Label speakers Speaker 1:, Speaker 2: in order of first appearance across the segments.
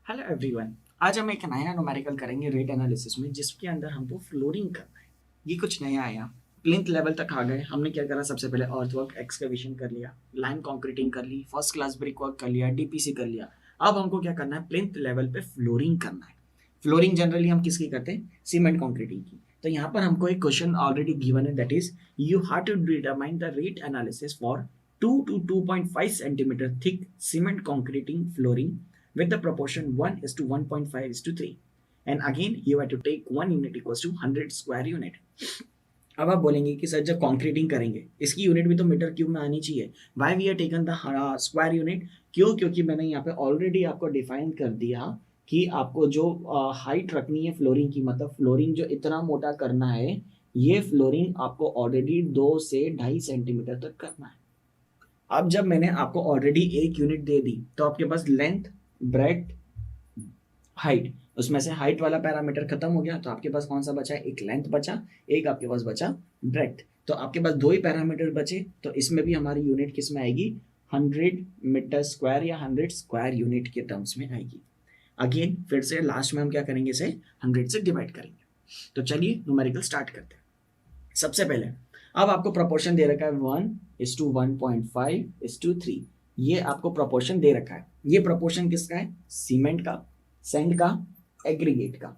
Speaker 1: Hello everyone. आज हम एक नया न्यूमेरिकल करेंगे रेट एनालिसिस में, जिसके अंदर हमको फ्लोरिंग करना है। ये कुछ नया आया, प्लिंथ लेवल तक आ गए। हमने क्या करा, सबसे पहले अर्थवर्क एक्सकवेशन कर लिया, लाइन कंक्रीटिंग कर ली, फर्स्ट क्लास ब्रिक वर्क कर लिया, डीपीसी कर लिया। अब हमको क्या करना है, प्लिंथ लेवल पे फ्लोरिंग करना है। फ्लोरिंग जनरली हम किसकी करते हैं, सीमेंट कंक्रीटिंग की। तो यहाँ पर हमको एक क्वेश्चन ऑलरेडी गिवन है, that is you have to determine the rate analysis for 2 to 2.5 centimeter thick cement concreting flooring with the proportion 1 is to 1.5 is to 3, and again you have to take 1 unit equals to 100 square unit. अब आप बोलेंगे कि sir जब concreting करेंगे इसकी unit भी तो metre cube में आनी चाहिए। Why we are taken the square unit? क्यों? क्योंकि मैंने यहाँ पे ऑलरेडी आपको डिफाइन कर दिया कि आपको जो हाइट रखनी है फ्लोरिंग की, मतलब फ्लोरिंग जो इतना मोटा करना है, ये फ्लोरिंग आपको ऑलरेडी 2 से 2.5 सेंटीमीटर तक करना है। अब जब मैंने आपको ऑलरेडी एक यूनिट दे दी तो आपके पास लेंथ, ब्रेड्थ, हाइट, उसमें से हाइट वाला पैरामीटर खत्म हो गया, तो आपके पास कौन सा बचा है, एक लेंथ बचा, एक आपके पास बचा ब्रेड्थ। तो आपके पास दो ही पैरामीटर बचे, तो इसमें भी हमारी यूनिट किस में आएगी, 100 मीटर स्क्वायर या 100 स्क्वायर यूनिट के टर्म्स में आएगी। अगेन फिर से लास्ट में हम क्या करेंगे, इसे 100 से डिवाइड करेंगे। तो चलिए न्यूमेरिकल स्टार्ट करते हैं। सबसे पहले अब आपको प्रोपोर्शन दे रखा है 1:1.5:3। ये आपको प्रोपोर्शन दे रखा है। ये प्रोपोर्शन किसका है, सीमेंट का, सैंड का, एग्रीगेट का।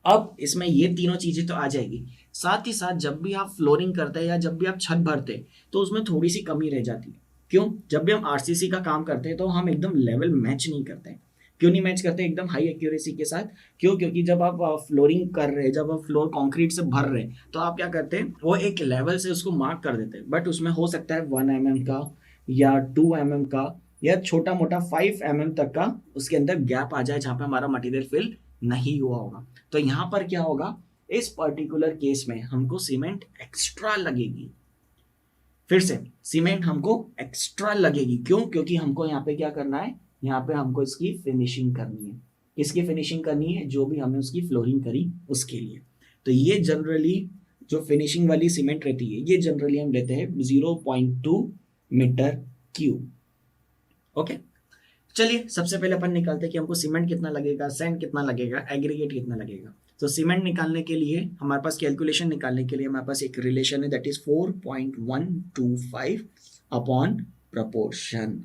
Speaker 1: अब इसमें ये तीनों चीजें तो आ जाएगी, साथ ही साथ जब भी आप फ्लोरिंग करते हैं या जब भी आप छत भरते हैं तो उसमें थोड़ी सी कमी रह जाती है। क्यों? जब भी हम आरसीसी का काम करते हैं तो हम एकदम लेवल मैच नहीं करते हैं। क्यों नहीं मैच करते एकदम हाई एक्यूरेसी के साथ? क्यों? क्योंकि जब आप फ्लोरिंग कर रहे हैं, जब आप फ्लोर कंक्रीट से भर रहे हैं, तो आप क्या करते हैं, वो एक लेवल से उसको मार्क कर देते हैं, बट उसमें हो सकता है 1 mm का या 2 mm का या छोटा मोटा 5 mm तक का उसके अंदर गैप आ जाए, जहाँ पे हमारा मटेरियल फिल नहीं हुआ होगा। तो यहाँ पर क्या होगा, इस पर्टिकुलर केस में हमको सीमेंट एक्स्ट्रा लगेगी। फिर से सीमेंट हमको एक्स्ट्रा लगेगी। क्यों? क्योंकि हमको यहाँ पे क्या करना है, यहाँ पे हमको इसकी फिनिशिंग करनी है। इसकी फिनिशिंग करनी है, जो भी हमने उसकी फ्लोरिंग करी उसके लिए। तो ये जनरली जो फिनिशिंग वाली सीमेंट रहती है, ये जनरली हम लेते हैं 0.2 मीटर क्यूब। ओके, चलिए सबसे पहले अपन निकालते हैं कि हमको सीमेंट कितना लगेगा, सैंड कितना लगेगा, एग्रीगेट कितना लगेगा। तो सीमेंट निकालने के लिए हमारे पास, कैलकुलेशन निकालने के लिए हमारे पास एक रिलेशन है, that is 4.125 upon proportion.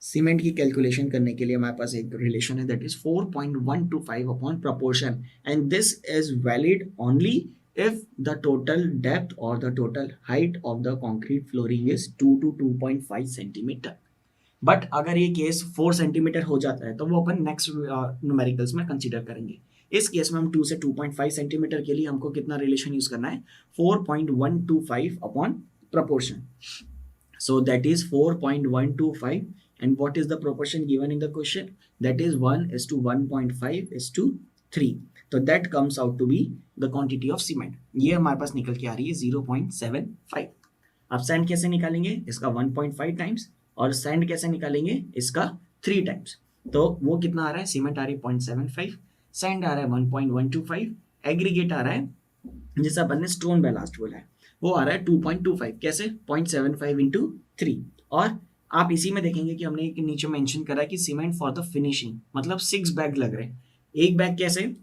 Speaker 1: Cement की कैलकुलेशन करने के लिए हमारे पास एक रिलेशन है, that is 4.125 upon proportion, and this is valid only if the total depth or the total height of the concrete flooring is 2 to 2.5 centimeter. But अगर ये case 4 centimetre हो जाता है तो वो अपन नेक्स्ट न्यूमेरिकल्स में कंसीडर करेंगे। इस केस में हम 2 से 2.5 सेंटीमीटर के लिए हमको कितना रिलेशन यूज करना है, 4.125 upon proportion. So that is 4.125, and what is the proportion given in the question, that is 1:1.5:3. तो that comes out to be the quantity of cement. ये हमारे पास निकल के आ रही है 0.75। अब सैंड कैसे निकालेंगे, इसका 1.5 टाइम्स, और सैंड कैसे निकालेंगे, इसका 3 टाइम्स। तो वो कितना आ रहा है, सीमेंट आ रही है 0.75, सैंड आ रहा है 1.125, एग्रीगेट आ रहा है जिसे अपन ने स्टोन बैलास्ट बोला है, वो आ रहा है 2.25। कैसे, 0.75 इंटू 3। और आप इसी में देखेंगे कि हमने एक नीचे मेंशन करा है कि सीमेंट फॉर द फिनिशिंग, मतलब 6 बैग लग रहे हैं। एक बैग कैसे,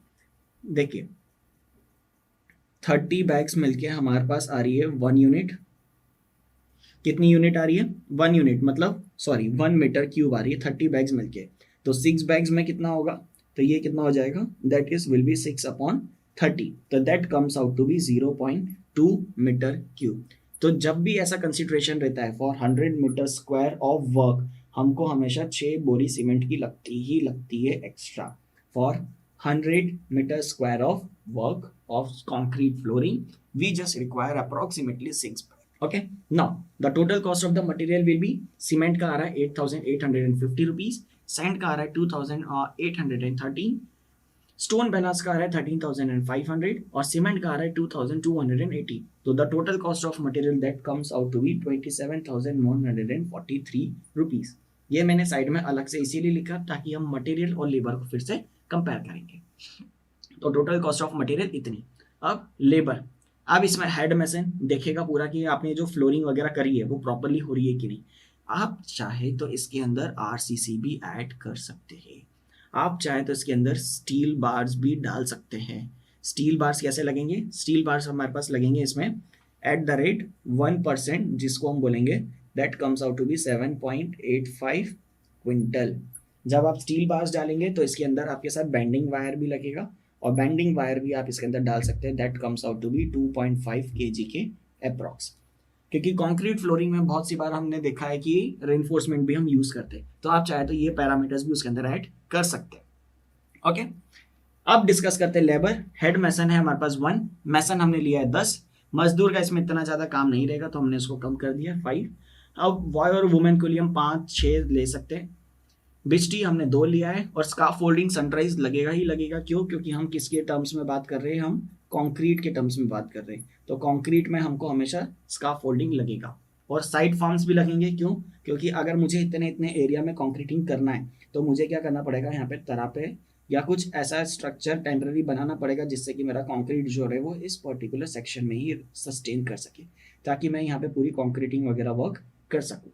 Speaker 1: देखिए 30 बैग्स मिलके हमारे पास आ रही है 1 यूनिट। कितनी यूनिट आ रही है, 1 यूनिट, मतलब सॉरी 1 मीटर क्यूब आ रही है 30 बैग्स मिलके। तो 6 बैग्स में कितना होगा, तो ये कितना हो जाएगा, दैट इज विल बी 6/30। तो that comes out to be 0.2 metre cube. तो जब भी ऐसा कंसिडरेशन रहता है for 100 metre square of work, हमको हमेशा 6 बोरी सीमेंट की लगती है extra for 100 metre square of work of concrete flooring. We just require approximately 6 bags. Okay, now the total cost of the material will be, cement का आ रहा है 8,850 rupees, sand का आ रहा है 2,813, स्टोन बैलास्ट का आ रहा है 13,500 और सीमेंट का आ रहा है 2,280। तो the total cost of material that comes out to be 27,143 rupees. ये मैंने साइड में अलग से इसीलिए लिखा ताकि हम मटेरियल और लेबर को फिर से कंपेयर करेंगे। तो टोटल कॉस्ट ऑफ मटेरियल इतनी। अब लेबर, अब इसमें हेड मैसन देखेगा पूरा कि आपने जो फ्लोरिंग वगैरह करी है वो प्रॉपरली हो रही है कि नहीं। आप चाहे तो इसके अंदर आरसीसी भी ऐड कर सकते हैं, आप चाहे तो इसके अंदर स्टील बार्स भी डाल सकते हैं। स्टील बार्स कैसे लगेंगे? स्टील बार्स हमारे पास लगेंगे इसमें एट द रेट 1%, जिसको हम बोलेंगे that comes out to be 7.85 quintal. जब आप स्टील बार्स डालेंगे तो इसके अंदर आपके साथ बैंडिंग वायर भी लगेगा, और बैंडिंग वायर भी आप इसके अंदर डाल सकते हैं, that comes out to be 2.5 kg के अप्रॉक्स। क्योंकि कंक्रीट फ्लोरिंग में बहुत सी बार हमने देखा है कि रेनफोर्समेंट भी हम यूज करते हैं, तो आप चाहे तो ये पैरामीटर्स भी उसके अंदर ऐड कर सकते हैं। ओके, अब डिस्कस करते हैं लेबर। हेड मैसन है हमारे पास 1, मैसन हमने लिया है 10, मजदूर का इसमें इतना ज्यादा काम नहीं रहेगा तो हमने इसको कम कर दिया 5। अब बॉय और वुमेन के लिए हम 5-6 ले सकते हैं। बिस्टी हमने 2 लिया है, और स्काफ फोल्डिंग सनराइज लगेगा ही लगेगा। क्यों? क्योंकि हम किसके टर्म्स में बात कर रहे हैं? हम कंक्रीट के टर्म्स में बात कर रहे हैं, तो कंक्रीट में हमको हमेशा स्काफ फोल्डिंग लगेगा। और साइड फॉर्म्स भी लगेंगे। क्यों? क्योंकि अगर मुझे इतने इतने एरिया में कंक्रीटिंग करना है तो मुझे क्या करना पड़ेगा? यहाँ पे तरापे या कुछ ऐसा स्ट्रक्चर टेम्पररी बनाना पड़ेगा जिससे कि मेरा कंक्रीट जो है वो इस पर्टिकुलर सेक्शन में ही सस्टेन कर सके, ताकि मैं यहाँ पे पूरी कंक्रीटिंग वगैरह वर्क कर सकूँ।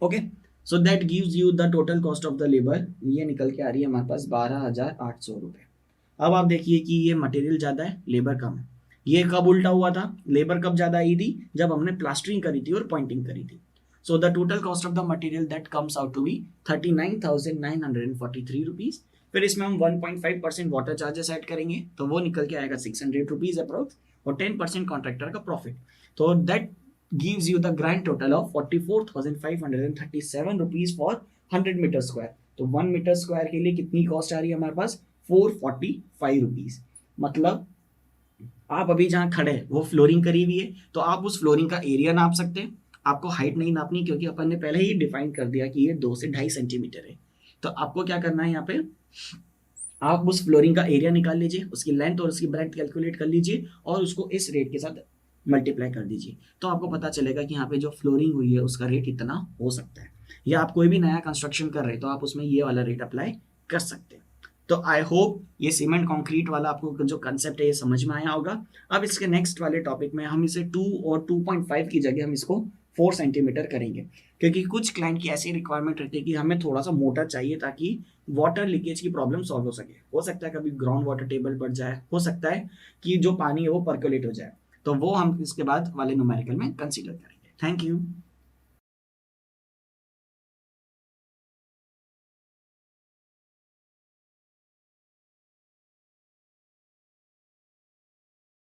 Speaker 1: Okay, so that gives you the total cost of the labour. ये निकल के आ रही है हमारे पास 12,800 रुपये। अब आप देखिए कि ये मटेरियल ज़्यादा है, लेबर कम है। ये कब उल्टा हुआ था? लेबर कब ज़्यादा आई थी? जब हमने प्लास्टरिंग करी थी और पॉइंटिंग करी थी। So the total cost of the material that comes out to be 39,943 rupees. फिर इसमें हम 1.5% वाटर चार्जेस ऐड करेंगे तो वो निकल के आएगा 600 रुपीज़ अप्रोक्स, और 10% कॉन्ट्रैक्टर का प्रॉफिट। तो that gives you the grand total of 44,537 rupees for 100 metre square. तो 1 मीटर स्क्वायर के लिए कितनी कॉस्ट आ रही है हमारे पास? 445 रुपीज। मतलब आप अभी जहाँ खड़े हैं वो फ्लोरिंग करी हुई है, तो आप उस फ्लोरिंग का एरिया नाप सकते हैं। आपको हाइट नहीं नापनी, क्योंकि अपन ने पहले ही डिफाइन कर दिया कि ये 2 से 2.5 सेंटीमीटर है। तो आपको क्या करना है? यहाँ पे आप उस फ्लोरिंग का एरिया निकाल लीजिए, उसकी लेंथ और उसकी ब्रेड्थ कैलकुलेट कर लीजिए, और उसको इस रेट के साथ मल्टीप्लाई कर दीजिए, तो आपको पता चलेगा कि यहाँ पे जो फ्लोरिंग हुई है उसका रेट इतना हो सकता है। या आप कोई भी नया कंस्ट्रक्शन कर रहे हैं तो आप उसमें ये वाला रेट अप्लाई कर सकते हैं। तो आई होप ये सीमेंट कंक्रीट वाला आपको जो कंसेप्ट है ये समझ में आया होगा। अब इसके नेक्स्ट वाले टॉपिक में हम इसे 2 और 2.5 की जगह हम इसको 4 सेंटीमीटर करेंगे, क्योंकि कुछ क्लाइंट की ऐसी रिक्वायरमेंट रहती है कि हमें थोड़ा सा मोटा चाहिए ताकि वाटर लीकेज की प्रॉब्लम सॉल्व हो सके। हो सकता है कभी ग्राउंड वाटर टेबल बढ़ जाए, हो सकता है कि जो पानी है वो पर्कुलेट हो जाए, तो वो हम इसके बाद वाले न्यूमेरिकल में कंसीडर करेंगे। Thank you.